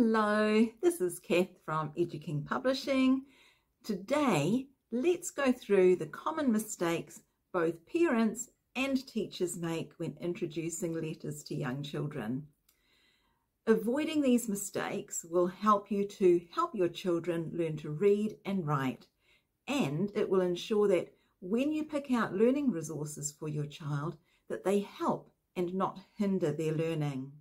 Hello, this is Cath from King Publishing. Today, let's go through the common mistakes both parents and teachers make when introducing letters to young children. Avoiding these mistakes will help you to help your children learn to read and write, and it will ensure that when you pick out learning resources for your child, that they help and not hinder their learning.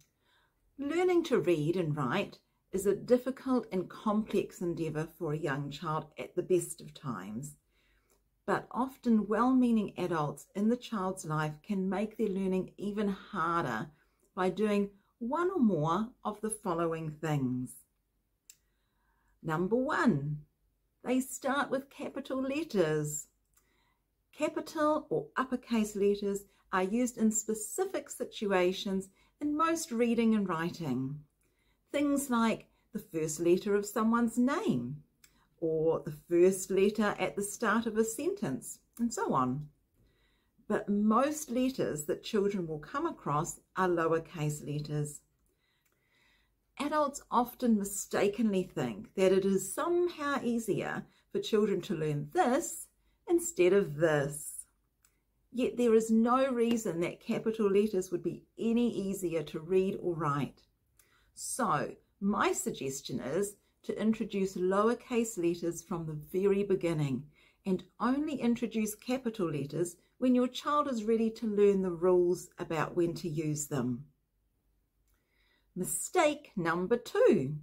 Learning to read and write is a difficult and complex endeavour for a young child at the best of times, but often well-meaning adults in the child's life can make their learning even harder by doing one or more of the following things. Number 1, they start with capital letters. Capital or uppercase letters are used in specific situations in most reading and writing. Things like the first letter of someone's name, or the first letter at the start of a sentence, and so on. But most letters that children will come across are lowercase letters. Adults often mistakenly think that it is somehow easier for children to learn this instead of this. Yet there is no reason that capital letters would be any easier to read or write. So my suggestion is to introduce lowercase letters from the very beginning and only introduce capital letters when your child is ready to learn the rules about when to use them. Mistake number 2.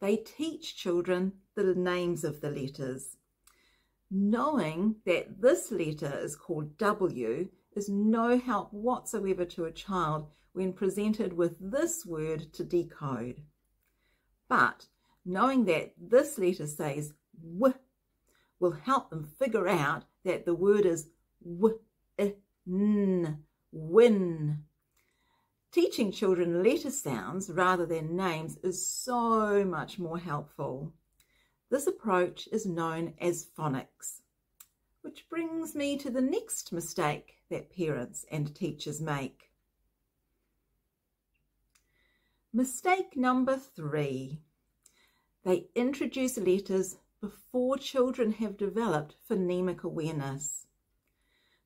They teach children the names of the letters. Knowing that this letter is called W is no help whatsoever to a child when presented with this word to decode. But knowing that this letter says W will help them figure out that the word is W-I-N, win. Teaching children letter sounds rather than names is so much more helpful. This approach is known as phonics, which brings me to the next mistake that parents and teachers make. Mistake number 3. They introduce letters before children have developed phonemic awareness.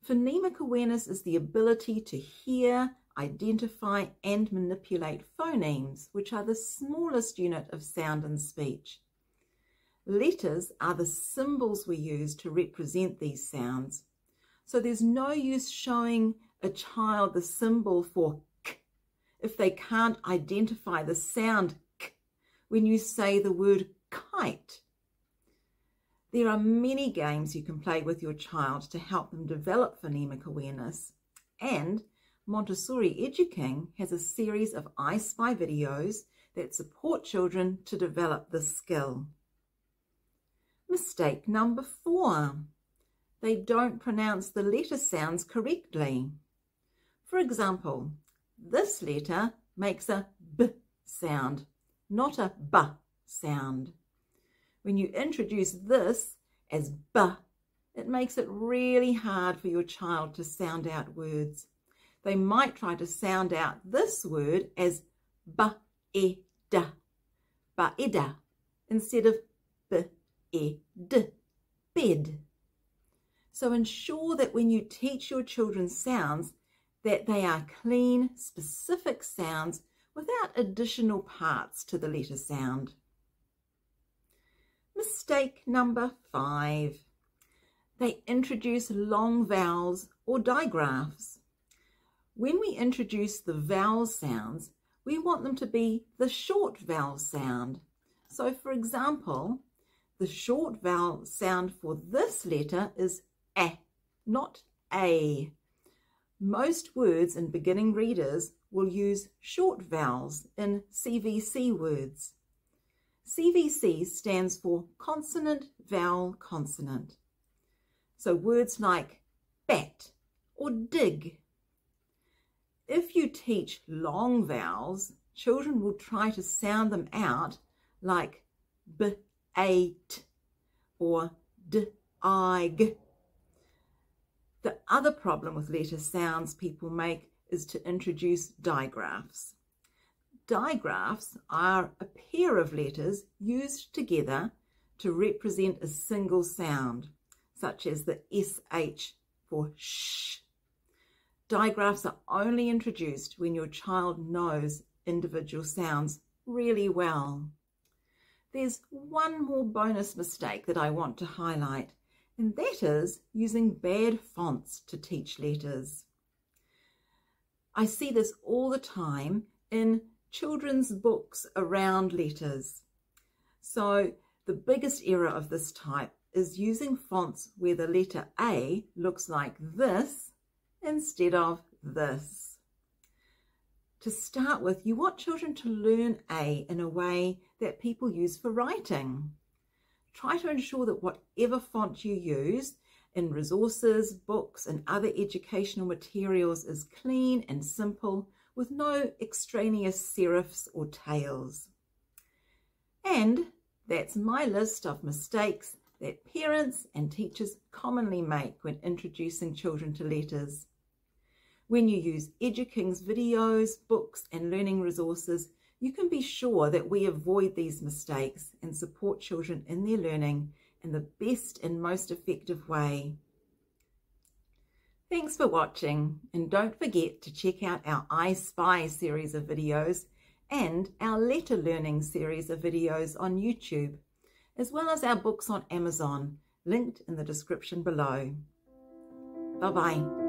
Phonemic awareness is the ability to hear, identify and manipulate phonemes, which are the smallest unit of sound in speech. Letters are the symbols we use to represent these sounds. So there's no use showing a child the symbol for k if they can't identify the sound k when you say the word kite. There are many games you can play with your child to help them develop phonemic awareness, and Montessori King has a series of I Spy videos that support children to develop this skill. Mistake number 4. They don't pronounce the letter sounds correctly. For example, this letter makes a B sound, not a B sound. When you introduce this as B, it makes it really hard for your child to sound out words. They might try to sound out this word as ba-e-da, ba-e-da, instead of b-e-d, bed. So ensure that when you teach your children sounds, that they are clean, specific sounds without additional parts to the letter sound. Mistake number 5. They introduce long vowels or digraphs. When we introduce the vowel sounds, we want them to be the short vowel sound. So for example, the short vowel sound for this letter is A, not A. Most words in beginning readers will use short vowels in CVC words. CVC stands for consonant, vowel, consonant. So words like bat or dig. If you teach long vowels, children will try to sound them out like b-a-t or d-i-g. The other problem with letter sounds people make is to introduce digraphs. Digraphs are a pair of letters used together to represent a single sound, such as the SH for sh. Digraphs are only introduced when your child knows individual sounds really well. There's one more bonus mistake that I want to highlight, and that is using bad fonts to teach letters. I see this all the time in children's books around letters. So the biggest error of this type is using fonts where the letter A looks like this instead of this. To start with, you want children to learn A in a way that people use for writing. Try to ensure that whatever font you use in resources, books, and other educational materials is clean and simple, with no extraneous serifs or tails. And that's my list of mistakes that parents and teachers commonly make when introducing children to letters. When you use EduKing's videos, books, and learning resources, you can be sure that we avoid these mistakes and support children in their learning in the best and most effective way. Thanks for watching, and don't forget to check out our I Spy series of videos and our letter learning series of videos on YouTube, as well as our books on Amazon, linked in the description below. Bye-bye.